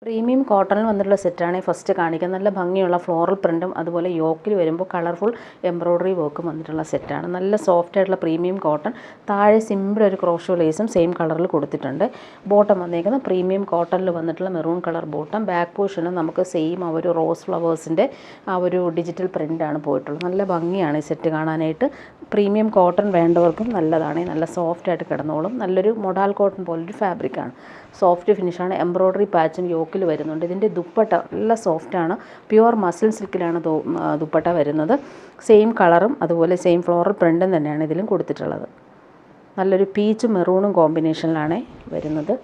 Premium കോട്ടണിൽ വന്നിട്ടുള്ള സെറ്റാണ് ഫസ്റ്റ് കാണിക്കുന്നത്. നല്ല ഭംഗിയുള്ള ഫ്ലോറൽ പ്രിൻറ്റും അതുപോലെ യോക്കിൽ വരുമ്പോൾ കളർഫുൾ എംബ്രോയ്ഡറി വർക്കും വന്നിട്ടുള്ള സെറ്റാണ്. നല്ല സോഫ്റ്റ് ആയിട്ടുള്ള പ്രീമിയം കോട്ടൺ. താഴെ സിമ്പിൾ ഒരു ക്രോഷോ ലേസും സെയിം കളറിൽ കൊടുത്തിട്ടുണ്ട്. ബോട്ടം വന്നേക്കുന്ന പ്രീമിയം കോട്ടണിൽ വന്നിട്ടുള്ള മെറൂൺ കളർ ബോട്ടം. ബാക്ക് പോർഷനും നമുക്ക് സെയിം ആ ഒരു റോസ് ഫ്ലവേഴ്സിൻ്റെ ആ ഒരു ഡിജിറ്റൽ പ്രിൻ്റാണ് പോയിട്ടുള്ളത്. നല്ല ഭംഗിയാണ് ഈ സെറ്റ് കാണാനായിട്ട്. പ്രീമിയം കോട്ടൺ വേണ്ടവർക്കും നല്ലതാണ്. നല്ല സോഫ്റ്റായിട്ട് കിടന്നോളും. നല്ലൊരു മൊഡാൽ കോട്ടൺ പോലൊരു ഫാബ്രിക്കാണ്. സോഫ്റ്റ് ഫിനിഷാണ്. എംബ്രോയ്ഡറി പാച്ചും യോക്കിൽ വരുന്നുണ്ട്. ഇതിൻ്റെ ദുപ്പട്ട നല്ല സോഫ്റ്റാണ്. പ്യുവർ മസിൽ സിൽക്കിലാണ് ദുപ്പട്ട വരുന്നത്. സെയിം കളറും അതുപോലെ സെയിം ഫ്ലോറൽ പ്രിൻറ്റും തന്നെയാണ് ഇതിലും കൊടുത്തിട്ടുള്ളത്. നല്ലൊരു പീച്ചും മെറൂണും കോമ്പിനേഷനിലാണ് വരുന്നത്.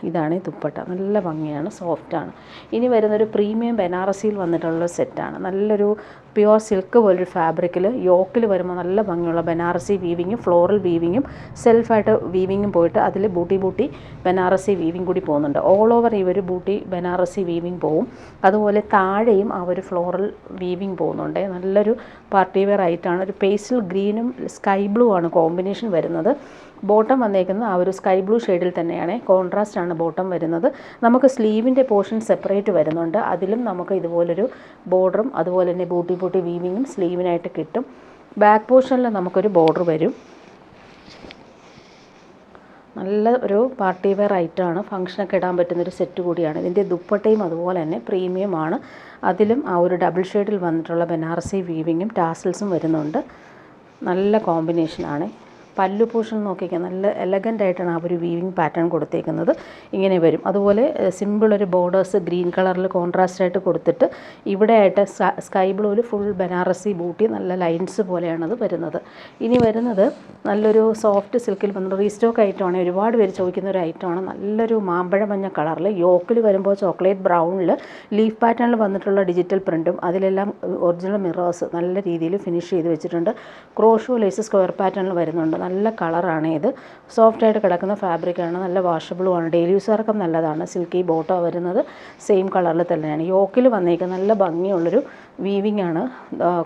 ഇതാണ് ദുപ്പട്ട. നല്ല ഭംഗിയാണ്, സോഫ്റ്റാണ്. ഇനി വരുന്നൊരു പ്രീമിയം ബനാറസിയിൽ വന്നിട്ടുള്ള സെറ്റാണ്. നല്ലൊരു പ്യുവർ സിൽക്ക് പോലൊരു ഫാബ്രിക്കിൽ യോക്കിൽ വരുമ്പോൾ നല്ല ഭംഗിയുള്ള ബനാറസി വീവിങ്ങും ഫ്ലോറൽ വീവിങ്ങും സെൽഫായിട്ട് വീവിങ്ങും പോയിട്ട് അതിൽ ബൂട്ടി ബനാറസി വീവിങ് കൂടി പോകുന്നുണ്ട്. ഓൾ ഓവർ ഈ ഒരു ബൂട്ടി ബനാറസി വീവിങ് പോവും. അതുപോലെ താഴെയും ആ ഒരു ഫ്ലോറൽ വീവിങ് പോകുന്നുണ്ട്. നല്ലൊരു പാർട്ടി വെയർ ആയിട്ടാണ്. ഒരു പേസ്റ്റൽ ഗ്രീനും സ്കൈ ബ്ലൂ ആണ് കോമ്പിനേഷൻ വരുന്നത്. ബോട്ടം വന്നേക്കുന്നത് ആ ഒരു സ്കൈ ബ്ലൂ ഷെയ്ഡിൽ തന്നെയാണ്. കോൺട്രാസ്റ്റ് ആണ് ബോട്ടം വരുന്നത്. നമുക്ക് സ്ലീവിൻ്റെ പോർഷൻ സെപ്പറേറ്റ് വരുന്നുണ്ട്. അതിലും നമുക്ക് ഇതുപോലൊരു ബോർഡറും അതുപോലെ തന്നെ ബൂട്ടി വീവിങ്ങും സ്ലീവിനായിട്ട് കിട്ടും. ബാക്ക് പോർഷനിൽ നമുക്കൊരു ബോർഡർ വരും. നല്ല ഒരു പാർട്ടി വെയർ ആയിട്ടാണ്. ഫംഗ്ഷനൊക്കെ ഇടാൻ പറ്റുന്നൊരു സെറ്റ് കൂടിയാണ്. ഇതിൻ്റെ ദുപ്പട്ടയും അതുപോലെ തന്നെ പ്രീമിയം ആണ്. അതിലും ആ ഒരു ഡബിൾ ഷെയ്ഡിൽ വന്നിട്ടുള്ള ബനാറസി വീവിങ്ങും ടാസൽസും വരുന്നുണ്ട്. നല്ല കോമ്പിനേഷനാണ്. പല്ലു പോർഷൻ നോക്കിക്കാൻ നല്ല എലഗൻ്റ് ആയിട്ടാണ് ആ ഒരു വീവിങ് പാറ്റേൺ കൊടുത്തേക്കുന്നത്. ഇങ്ങനെ വരും. അതുപോലെ സിമ്പിൾ ഒരു ബോർഡേഴ്സ് ഗ്രീൻ കളറിൽ കോൺട്രാസ്റ്റ് ആയിട്ട് കൊടുത്തിട്ട് ഇവിടെ ആയിട്ട് സ്കൈ ബ്ലൂവിൽ ഫുൾ ബനാറസി ബൂട്ടി നല്ല ലൈൻസ് പോലെയാണത് വരുന്നത്. ഇനി വരുന്നത് നല്ലൊരു സോഫ്റ്റ് സിൽക്കിൽ വന്ന റീസ്റ്റോക്ക് ഐറ്റമാണ്. ഒരുപാട് പേര് ചോദിക്കുന്ന ഒരു ഐറ്റമാണ്. നല്ലൊരു മാമ്പഴ മഞ്ഞ കളറിൽ യോക്കിൽ വരുമ്പോൾ ചോക്ലേറ്റ് ബ്രൗണിൽ ലീഫ് പാറ്റേണിൽ വന്നിട്ടുള്ള ഡിജിറ്റൽ പ്രിൻറ്റും അതിലെല്ലാം ഒറിജിനൽ മിറേഴ്സ് നല്ല രീതിയിൽ ഫിനിഷ് ചെയ്ത് വെച്ചിട്ടുണ്ട്. ക്രോഷോ ലേസ് സ്ക്വയർ പാറ്റേണിൽ വരുന്നുണ്ട്. നല്ല കളറാണ് ഇത്. സോഫ്റ്റായിട്ട് കിടക്കുന്ന ഫാബ്രിക്കാണ്. നല്ല വാഷബിളുമാണ്. ഡെയിലി യൂസുകാർക്കും നല്ലതാണ്. സിൽക്കി ബോട്ടോ വരുന്നത് സെയിം കളറിൽ തന്നെയാണ്. യോക്കിൽ വന്നേക്കുന്നത് നല്ല ഭംഗിയുള്ളൊരു വീവിങ് ആണ്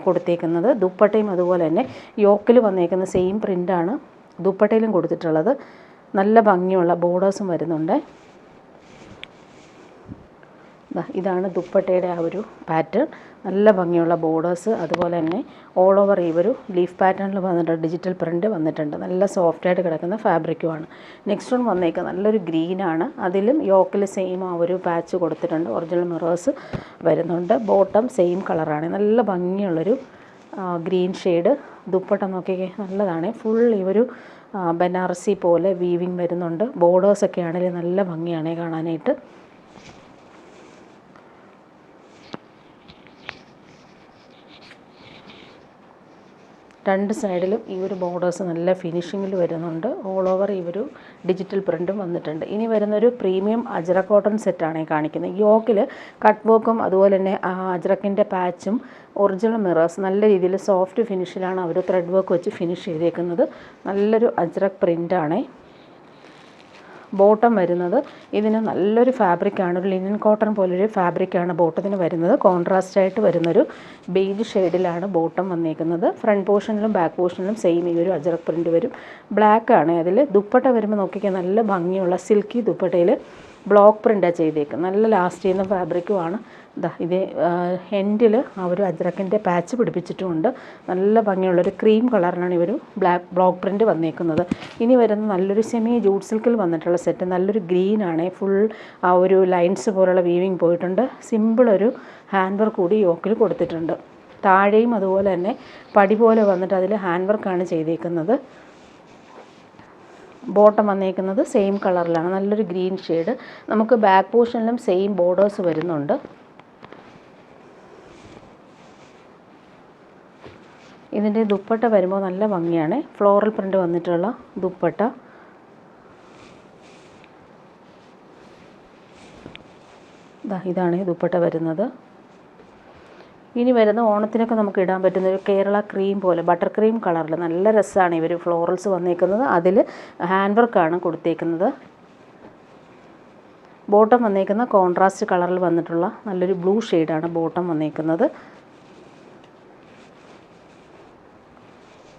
കൊടുത്തേക്കുന്നത്. ദുപ്പട്ടയും അതുപോലെ തന്നെ യോക്കിൽ വന്നേക്കുന്ന സെയിം പ്രിൻ്റാണ് ദുപ്പട്ടയിലും കൊടുത്തിട്ടുള്ളത്. നല്ല ഭംഗിയുള്ള ബോർഡേഴ്സും വരുന്നുണ്ട്. ഇതാണ് ദുപ്പട്ടയുടെ ആ ഒരു പാറ്റേൺ. നല്ല ഭംഗിയുള്ള ബോർഡേഴ്സ് അതുപോലെ തന്നെ ഓൾ ഓവർ ഈ ഒരു ലീഫ് പാറ്റേണിൽ വന്നിട്ട് ഡിജിറ്റൽ പ്രിൻ്റ് വന്നിട്ടുണ്ട്. നല്ല സോഫ്റ്റായിട്ട് കിടക്കുന്ന ഫാബ്രിക്കുമാണ്. നെക്സ്റ്റ് വൺ വന്നേക്കുക നല്ലൊരു ഗ്രീനാണ്. അതിലും യോക്കിൽ സെയിം ആ ഒരു പാച്ച് കൊടുത്തിട്ടുണ്ട്. ഒറിജിനൽ മിറേഴ്സ് വരുന്നുണ്ട്. ബോട്ടം സെയിം കളറാണ്. നല്ല ഭംഗിയുള്ളൊരു ഗ്രീൻ ഷെയ്ഡ്. ദുപ്പട്ട നോക്കിക്കേ നല്ലതാണ്. ഫുൾ ഈ ഒരു ബനാറസി പോലെ വീവിങ് വരുന്നുണ്ട്. ബോർഡേഴ്സൊക്കെ ആണെങ്കിൽ നല്ല ഭംഗിയാണ് കാണാനായിട്ട്. രണ്ട് സൈഡിലും ഈ ഒരു ബോർഡേഴ്സ് നല്ല ഫിനിഷിങ്ങിൽ വരുന്നുണ്ട്. ഓൾ ഓവർ ഈ ഒരു ഡിജിറ്റൽ പ്രിൻറ്റും വന്നിട്ടുണ്ട്. ഇനി വരുന്നൊരു പ്രീമിയം അജ്രക് കോട്ടൺ സെറ്റാണ് ഈ കാണിക്കുന്നത്. യോക്കിൽ കട്ട് വർക്കും അതുപോലെ തന്നെ അജ്രക്കിൻ്റെ പാച്ചും ഒറിജിനൽ മിറേഴ്സ് നല്ല രീതിയിൽ സോഫ്റ്റ് ഫിനിഷിലാണ് അവർ ത്രെഡ് വർക്ക് വെച്ച് ഫിനിഷ് ചെയ്തേക്കുന്നത്. നല്ലൊരു അജ്രക് പ്രിൻ്റാണ്. ബോട്ടം വരുന്നത് ഇതിന് നല്ലൊരു ഫാബ്രിക്കാണ്. ഒരു ലിനൻ കോട്ടൺ പോലൊരു ഫാബ്രിക്കാണ് ബോട്ടത്തിന് വരുന്നത്. കോൺട്രാസ്റ്റ് ആയിട്ട് വരുന്നൊരു ബേജ് ഷെയ്ഡിലാണ് ബോട്ടം വന്നേക്കുന്നത്. ഫ്രണ്ട് പോർഷനിലും ബാക്ക് പോർഷനിലും സെയിം ഈ ഒരു അജ്രക് പ്രിൻ്റ് വരും. ബ്ലാക്ക് ആണ്. അതിൽ ദുപ്പട്ട വരുമ്പോൾ നോക്കിക്കാൻ നല്ല ഭംഗിയുള്ള സിൽക്കി ദുപ്പട്ടയിൽ ബ്ലോക്ക് പ്രിൻ്റാണ് ചെയ്തേക്കുന്നത്. നല്ല ലാസ്റ്റ് ചെയ്യുന്ന ഫാബ്രിക്കുമാണ്. ഇത് എൻഡിൽ ആ ഒരു അജ്രക്കിൻ്റെ പാച്ച് പിടിപ്പിച്ചിട്ടുമുണ്ട്. നല്ല ഭംഗിയുള്ളൊരു ക്രീം കളറിലാണ് ഈ ഒരു ബ്ലോക്ക് പ്രിൻ്റ് വന്നേക്കുന്നത്. ഇനി വരുന്ന നല്ലൊരു സെമി ജൂട്ട് സിൽക്കിൽ വന്നിട്ടുള്ള സെറ്റ്. നല്ലൊരു ഗ്രീനാണ്. ഫുൾ ആ ഒരു ലൈൻസ് പോലുള്ള വീവിങ് പോയിട്ടുണ്ട്. സിമ്പിൾ ഒരു ഹാൻഡ് വർക്ക് കൂടി യോക്കിൽ കൊടുത്തിട്ടുണ്ട്. താഴെയും അതുപോലെ തന്നെ പടി പോലെ വന്നിട്ട് അതിൽ ഹാൻഡ് വർക്കാണ് ചെയ്തേക്കുന്നത്. ബോട്ടം വന്നേക്കുന്നത് സെയിം കളറിലാണ്. നല്ലൊരു ഗ്രീൻ ഷെയ്ഡ്. നമുക്ക് ബാക്ക് പോർഷനിലും സെയിം ബോർഡേഴ്സ് വരുന്നുണ്ട്. ഇതിൻ്റെ ദുപ്പട്ട വരുമ്പോൾ നല്ല ഭംഗിയാണ്. ഫ്ലോറൽ പ്രിൻ്റ് വന്നിട്ടുള്ള ദുപ്പട്ട. ഇതാണ് ദുപ്പട്ട വരുന്നത്. ഇനി വരുന്ന ഓണത്തിനൊക്കെ നമുക്ക് ഇടാൻ പറ്റുന്ന ഒരു കേരള ക്രീം പോലെ ബട്ടർ ക്രീം കളറിൽ നല്ല രസമാണ് ഇവർ ഫ്ലോറൽസ് വന്നേക്കുന്നത്. അതിൽ ഹാൻഡ് വർക്കാണ് കൊടുത്തേക്കുന്നത്. ബോട്ടം വന്നേക്കുന്ന കോൺട്രാസ്റ്റ് കളറിൽ വന്നിട്ടുള്ള നല്ലൊരു ബ്ലൂ ഷെയ്ഡാണ് ബോട്ടം വന്നേക്കുന്നത്.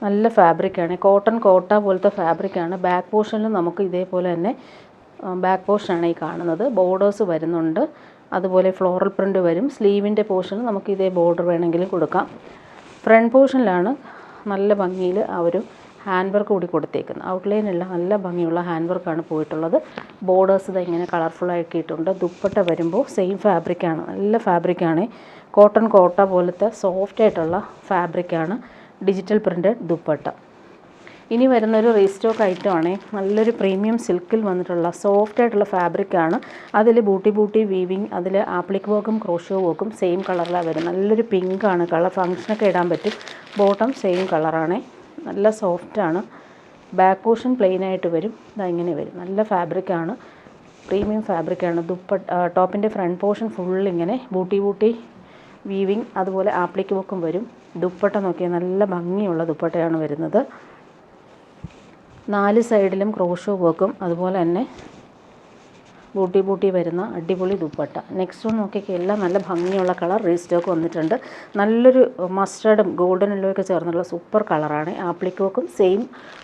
നല്ല ഫാബ്രിക്കാണ്. കോട്ടൺ കോട്ട പോലത്തെ ഫാബ്രിക്കാണ്. ബാക്ക് പോർഷനിൽ നമുക്ക് ഇതേപോലെ തന്നെ ബാക്ക് പോർഷനാണ് ഈ കാണുന്നത്. ബോർഡേഴ്സ് വരുന്നുണ്ട്, അതുപോലെ ഫ്ലോറൽ പ്രിൻ്റ് വരും. സ്ലീവിൻ്റെ പോർഷൻ നമുക്ക് ഇതേ ബോർഡർ വേണമെങ്കിലും കൊടുക്കാം. ഫ്രണ്ട് പോർഷനിലാണ് നല്ല ഭംഗിയിൽ ആ ഒരു ഹാൻഡ് വർക്ക് കൂടി കൊടുത്തേക്കുന്നത്. ഔട്ട്ലൈനെല്ലാം നല്ല ഭംഗിയുള്ള ഹാൻഡ് വർക്കാണ് പോയിട്ടുള്ളത്. ബോർഡേഴ്സ് ഇത് ഇങ്ങനെ കളർഫുൾ ആക്കിയിട്ടുണ്ട്. ദുപ്പട്ട വരുമ്പോൾ സെയിം ഫാബ്രിക്കാണ്, നല്ല ഫാബ്രിക്കാണ്. കോട്ടൺ കോട്ട പോലത്തെ സോഫ്റ്റ് ആയിട്ടുള്ള ഫാബ്രിക്കാണ്. Digital printed dupatta. ഇനി വരുന്നൊരു റീസ്റ്റോക്ക് ഐറ്റമാണ്. നല്ലൊരു പ്രീമിയം സിൽക്കിൽ വന്നിട്ടുള്ള സോഫ്റ്റ് ആയിട്ടുള്ള ഫാബ്രിക്കാണ്. അതിൽ ബൂട്ടി വീവിങ്, അതിൽ ആപ്ലിക് വർക്കും ക്രോഷോ വർക്കും സെയിം കളറിലാണ് വരുന്നത്. നല്ലൊരു പിങ്കാണ് കളർ, ഫങ്ഷനൊക്കെ ഇടാൻ പറ്റും. ബോട്ടം സെയിം കളറാണ്, നല്ല സോഫ്റ്റാണ്. ബാക്ക് പോർഷൻ പ്ലെയിൻ ആയിട്ട് വരും, ഇങ്ങനെ വരും. നല്ല ഫാബ്രിക്കാണ്, പ്രീമിയം ഫാബ്രിക്കാണ്. ടോപ്പിൻ്റെ ഫ്രണ്ട് പോർഷൻ ഫുൾ ഇങ്ങനെ ബൂട്ടി വീവിങ്, അതുപോലെ ആപ്ലിക് വർക്കും വരും. ദുപ്പട്ട നോക്കിയാൽ നല്ല ഭംഗിയുള്ള ദുപ്പട്ടയാണ് വരുന്നത്. 4 സൈഡിലും ക്രോഷോ വർക്കും അതുപോലെ തന്നെ ബൂട്ടി വരുന്ന അടിപൊളി ദുപ്പട്ട. നെക്സ്റ്റ് വൺ നോക്കിയൊക്കെ എല്ലാം നല്ല ഭംഗിയുള്ള കളർ റീസ്റ്റോക്ക് വന്നിട്ടുണ്ട്. നല്ലൊരു മസ്റ്റർഡും ഗോൾഡൻ യെല്ലോ ഒക്കെ ചേർന്നുള്ള സൂപ്പർ കളറാണ്. ആപ്ലിക് വർക്കും സെയിം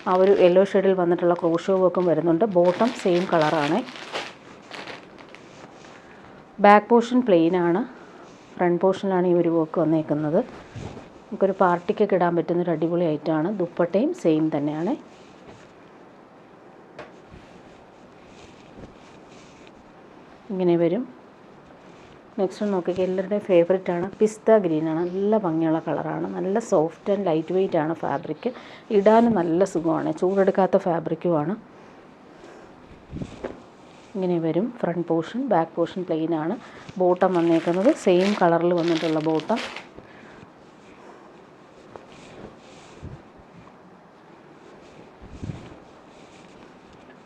ആ ഒരു യെല്ലോ ഷെയ്ഡിൽ വന്നിട്ടുള്ള ക്രോഷോ വർക്കും വരുന്നുണ്ട്. ബോട്ടം സെയിം കളറാണ്. ബാക്ക് പോർഷൻ പ്ലെയിൻ ആണ്, ഫ്രണ്ട് പോർഷനിലാണ് ഈ ഒരു വർക്ക് വന്നേക്കുന്നത്. നമുക്കൊരു പാർട്ടിക്കൊക്കെ ഇടാൻ പറ്റുന്നൊരു അടിപൊളി ഐറ്റമാണ്. ദുപ്പട്ടയും സെയിം തന്നെയാണ്. ഇങ്ങനെ വരും. നെക്സ്റ്റ് നോക്കിയാൽ എല്ലാവരുടെയും ഫേവറേറ്റാണ്, പിസ്ത ഗ്രീനാണ്. നല്ല ഭംഗിയുള്ള കളറാണ്, നല്ല സോഫ്റ്റ് ആൻഡ് ലൈറ്റ് വെയ്റ്റ് ആണ് ഫാബ്രിക്. ഇടാനും നല്ല സുഖമാണ്, ചൂടെടുക്കാത്ത ഫാബ്രിക്കുമാണ്. ഇങ്ങനെ വരും front portion. Back portion plain ആണ്. ബോട്ടം വന്നേക്കുന്നത് സെയിം കളറിൽ വന്നിട്ടുള്ള ബോട്ടം.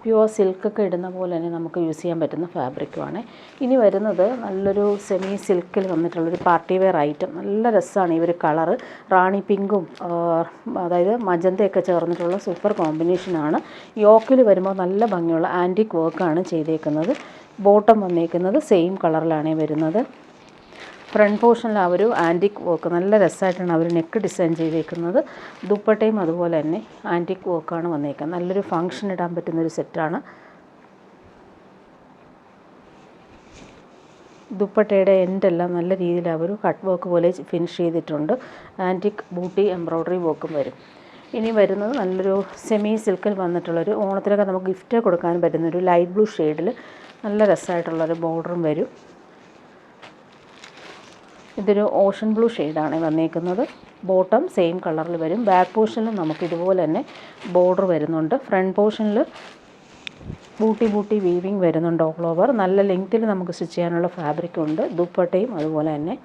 പ്യുവർ സിൽക്കൊക്കെ ഇടുന്ന പോലെ തന്നെ നമുക്ക് യൂസ് ചെയ്യാൻ പറ്റുന്ന ഫാബ്രിക്കുമാണ്. ഇനി വരുന്നത് നല്ലൊരു സെമി സിൽക്കിൽ വന്നിട്ടുള്ളൊരു പാർട്ടി വെയർ ഐറ്റം. നല്ല രസമാണ് ഈ ഒരു കളറ്. റാണി പിങ്കും അതായത് മജന്തയൊക്കെ ചേർന്നിട്ടുള്ള സൂപ്പർ കോമ്പിനേഷനാണ്. യോക്കിൽ വരുമ്പോൾ നല്ല ഭംഗിയുള്ള ആൻറ്റിക് വർക്കാണ് ചെയ്തേക്കുന്നത്. ബോട്ടം വന്നേക്കുന്നത് സെയിം കളറിലാണ് വരുന്നത്. ഫ്രണ്ട് പോർഷനിൽ ആ ഒരു ആൻറ്റിക് വർക്ക് നല്ല രസമായിട്ടാണ് അവർ നെക്ക് ഡിസൈൻ ചെയ്തേക്കുന്നത്. ദുപ്പട്ടയും അതുപോലെ തന്നെ ആൻറ്റിക് വർക്കാണ് വന്നേക്കുന്നത്. നല്ലൊരു ഫങ്ഷൻ ഇടാൻ പറ്റുന്നൊരു സെറ്റാണ്. ദുപ്പട്ടയുടെ എൻഡെല്ലാം നല്ല രീതിയിൽ അവർ കട്ട് വർക്ക് പോലെ ഫിനിഷ് ചെയ്തിട്ടുണ്ട്. ആൻറ്റിക് ബൂട്ടി എംബ്രോയ്ഡറി വർക്കും വരും. ഇനി വരുന്നത് നല്ലൊരു സെമി സിൽക്കിൽ വന്നിട്ടുള്ളൊരു ഓണത്തിനൊക്കെ നമുക്ക് ഗിഫ്റ്റ് കൊടുക്കാൻ പറ്റുന്നൊരു ലൈറ്റ് ബ്ലൂ ഷെയ്ഡിൽ നല്ല രസമായിട്ടുള്ളൊരു ബോർഡറും വരും. ഇതൊരു ഓഷൻ ബ്ലൂ ഷെയ്ഡാണ് വന്നേക്കുന്നത്. ബോട്ടം സെയിം കളറിൽ വരും. ബാക്ക് പോർഷനിൽ നമുക്ക് ഇതുപോലെ തന്നെ ബോർഡർ വരുന്നുണ്ട്. ഫ്രണ്ട് പോർഷനിൽ ബൂട്ടി വീവിങ് വരുന്നുണ്ട് ഓൾ ഓവർ. നല്ല ലെങ്ത്തിൽ നമുക്ക് സ്റ്റിച്ച് ചെയ്യാനുള്ള ഫാബ്രിക് ഉണ്ട്. ദുപ്പട്ടയും അതുപോലെ തന്നെ.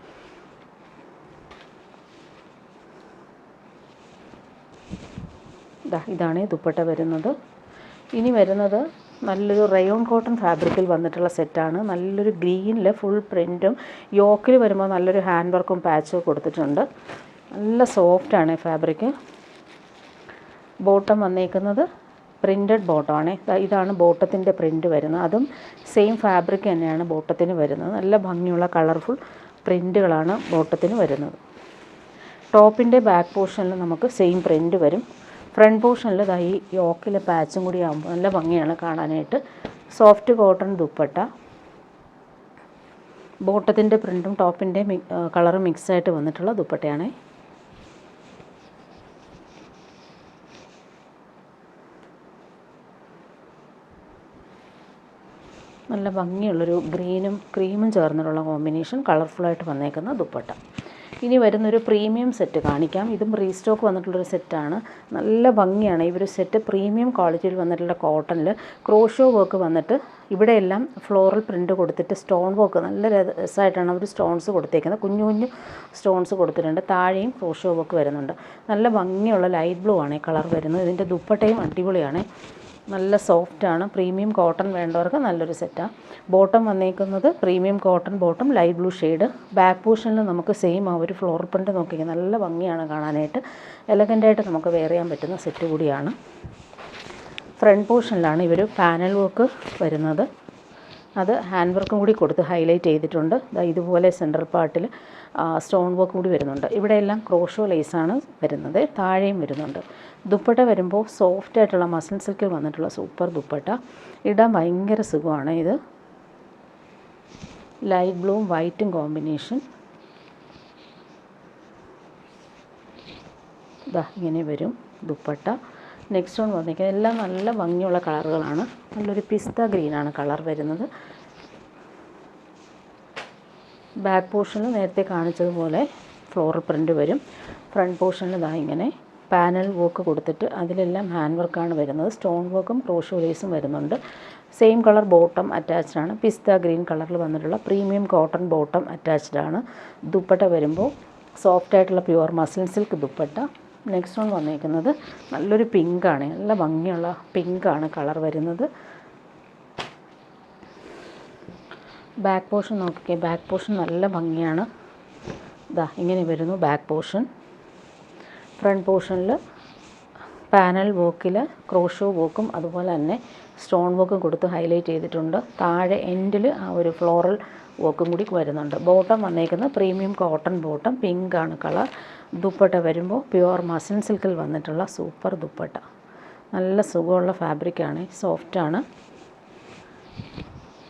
ഇതാണ് ദുപ്പട്ട വരുന്നത്. ഇനി വരുന്നത് നല്ലൊരു റയോൺ കോട്ടൺ ഫാബ്രിക്കിൽ വന്നിട്ടുള്ള സെറ്റാണ്. നല്ലൊരു ഗ്രീനിൽ ഫുൾ പ്രിൻറ്റും യോക്കിൽ വരുമ്പോൾ നല്ലൊരു ഹാൻഡ് വർക്കും പാച്ചും കൊടുത്തിട്ടുണ്ട്. നല്ല സോഫ്റ്റാണ് ഫാബ്രിക്. ബോട്ടം വന്നേക്കുന്നത് പ്രിൻറ്റഡ് ബോട്ടമാണ്. ഇതാണ് ബോട്ടത്തിൻ്റെ പ്രിൻറ്റ് വരുന്നത്. അതും സെയിം ഫാബ്രിക് തന്നെയാണ് ബോട്ടത്തിന് വരുന്നത്. നല്ല ഭംഗിയുള്ള കളർഫുൾ പ്രിൻറ്റുകളാണ് ബോട്ടത്തിന് വരുന്നത്. ടോപ്പിൻ്റെ ബാക്ക് പോർഷനിൽ നമുക്ക് സെയിം പ്രിൻറ്റ് വരും. ഫ്രണ്ട് പോർഷനിൽ ഈ യോക്കിലെ പാച്ചും കൂടി ആകുമ്പോൾ നല്ല ഭംഗിയാണ് കാണാനായിട്ട്. Soft cotton dupatta. ബോട്ടത്തിൻ്റെ പ്രിൻറ്റും ടോപ്പിൻ്റെ കളറും മിക്സായിട്ട് വന്നിട്ടുള്ള ദുപ്പട്ടയാണ്. നല്ല ഭംഗിയുള്ളൊരു ഗ്രീനും ക്രീമും ചേർന്നിട്ടുള്ള കോമ്പിനേഷൻ കളർഫുള്ളായിട്ട് വന്നേക്കുന്ന ദുപ്പട്ട. ഇനി വരുന്നൊരു പ്രീമിയം സെറ്റ് കാണിക്കാം. ഇതും റീസ്റ്റോക്ക് വന്നിട്ടുള്ളൊരു സെറ്റാണ്. നല്ല ഭംഗിയാണ് ഈ ഒരു സെറ്റ്. പ്രീമിയം ക്വാളിറ്റിയിൽ വന്നിട്ടുള്ള കോട്ടണിൽ ക്രോഷോ വർക്ക് വന്നിട്ട് ഇവിടെയെല്ലാം ഫ്ലോറൽ പ്രിൻറ്റ് കൊടുത്തിട്ട് സ്റ്റോൺ വർക്ക് നല്ല രസമായിട്ടാണ് അവർ സ്റ്റോൺസ് കൊടുത്തേക്കുന്നത്. കുഞ്ഞു കുഞ്ഞു സ്റ്റോൺസ് കൊടുത്തിട്ടുണ്ട്. താഴെയും ക്രോഷോ വർക്ക് വരുന്നുണ്ട്. നല്ല ഭംഗിയുള്ള ലൈറ്റ് ബ്ലൂ ആണ് ഈ കളർ വരുന്നത്. ഇതിൻ്റെ ദുപ്പട്ടയും അടിപൊളിയാണ്, നല്ല സോഫ്റ്റാണ്. പ്രീമിയം കോട്ടൺ വേണ്ടവർക്ക് നല്ലൊരു സെറ്റാണ്. ബോട്ടം വന്നേക്കുന്നത് premium cotton bottom, light blue shade. Back പോർഷനിൽ നമുക്ക് സെയിം ആ ഒരു ഫ്ലോറൽ പ്രിൻറ്റ് നോക്കിയാൽ നല്ല ഭംഗിയാണ് കാണാനായിട്ട്. എലഗൻ്റായിട്ട് നമുക്ക് വെയർ ചെയ്യാൻ പറ്റുന്ന സെറ്റ് കൂടിയാണ്. ഫ്രണ്ട് പോർഷനിലാണ് ഇവർ പാനൽ വർക്ക് വരുന്നത്. അത് ഹാൻഡ് വർക്കും കൂടി കൊടുത്ത് ഹൈലൈറ്റ് ചെയ്തിട്ടുണ്ട്. ഇതുപോലെ സെൻട്രൽ പാർട്ടിൽ സ്റ്റോൺ വർക്ക് കൂടി വരുന്നുണ്ട്. ഇവിടെയെല്ലാം ക്രോഷോ ലേസാണ് വരുന്നത്, താഴെയും വരുന്നുണ്ട്. ദുപ്പട്ട വരുമ്പോൾ സോഫ്റ്റ് ആയിട്ടുള്ള മസിൽ സിൽക്കിൽ വന്നിട്ടുള്ള സൂപ്പർ ദുപ്പട്ട. ഇടാൻ ഭയങ്കര സുഖമാണ്. ഇത് ലൈറ്റ് ബ്ലൂവും വൈറ്റും കോമ്പിനേഷൻ. ഇങ്ങനെ വരും ദുപ്പട്ട. നെക്സ്റ്റ് വൺ വന്നിരിക്കുന്നത് എല്ലാം നല്ല ഭംഗിയുള്ള കളറുകളാണ്. നല്ലൊരു പിസ്ത ഗ്രീനാണ് കളർ വരുന്നത്. ബാക്ക് പോർഷനിൽ നേരത്തെ കാണിച്ചതുപോലെ ഫ്ലോറൽ പ്രിൻ്റ് വരും. ഫ്രണ്ട് പോർഷനിൽ ഇങ്ങനെ പാനൽ വർക്ക് കൊടുത്തിട്ട് അതിലെല്ലാം ഹാൻഡ് വർക്കാണ് വരുന്നത്. സ്റ്റോൺ വർക്കും ക്രോഷോ ലേസും വരുന്നുണ്ട്. സെയിം കളർ ബോട്ടം അറ്റാച്ച്ഡ് ആണ്. പിസ്ത ഗ്രീൻ കളറിൽ വന്നിട്ടുള്ള പ്രീമിയം കോട്ടൺ ബോട്ടം അറ്റാച്ച്ഡ് ആണ്. ദുപ്പട്ട വരുമ്പോൾ സോഫ്റ്റ് ആയിട്ടുള്ള pure muscle silk dupatta. Next one വന്നിരിക്കുന്നത് നല്ലൊരു പിങ്കാണ്, നല്ല ഭംഗിയുള്ള പിങ്കാണ് കളർ വരുന്നത്. ബാക്ക് പോർഷൻ നോക്കിക്കേ, ബാക്ക് പോർഷൻ നല്ല ഭംഗിയാണ്. ഇങ്ങനെ വരുന്നു ബാക്ക് പോർഷൻ. ഫ്രണ്ട് പോർഷനിൽ പാനൽ വർക്കിൽ ക്രോഷോ വർക്കും അതുപോലെ തന്നെ സ്റ്റോൺ വർക്കും കൊടുത്ത് ഹൈലൈറ്റ് ചെയ്തിട്ടുണ്ട്. താഴെ എൻഡിൽ ആ ഒരു ഫ്ലോറൽ വർക്കും കൂടി വരുന്നുണ്ട്. ബോട്ടം വന്നേക്കുന്നത് പ്രീമിയം കോട്ടൺ ബോട്ടം, പിങ്കാണ് കളർ. ദുപ്പട്ട വരുമ്പോൾ പ്യുവർ മസിൽ സിൽക്കിൽ വന്നിട്ടുള്ള സൂപ്പർ ദുപ്പട്ട. നല്ല സുഖമുള്ള ഫാബ്രിക്കാണ്, സോഫ്റ്റാണ്.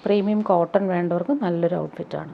പ്രീമിയം കോട്ടൺ വേണ്ടവർക്ക് നല്ലൊരു ഔട്ട്ഫിറ്റാണ്.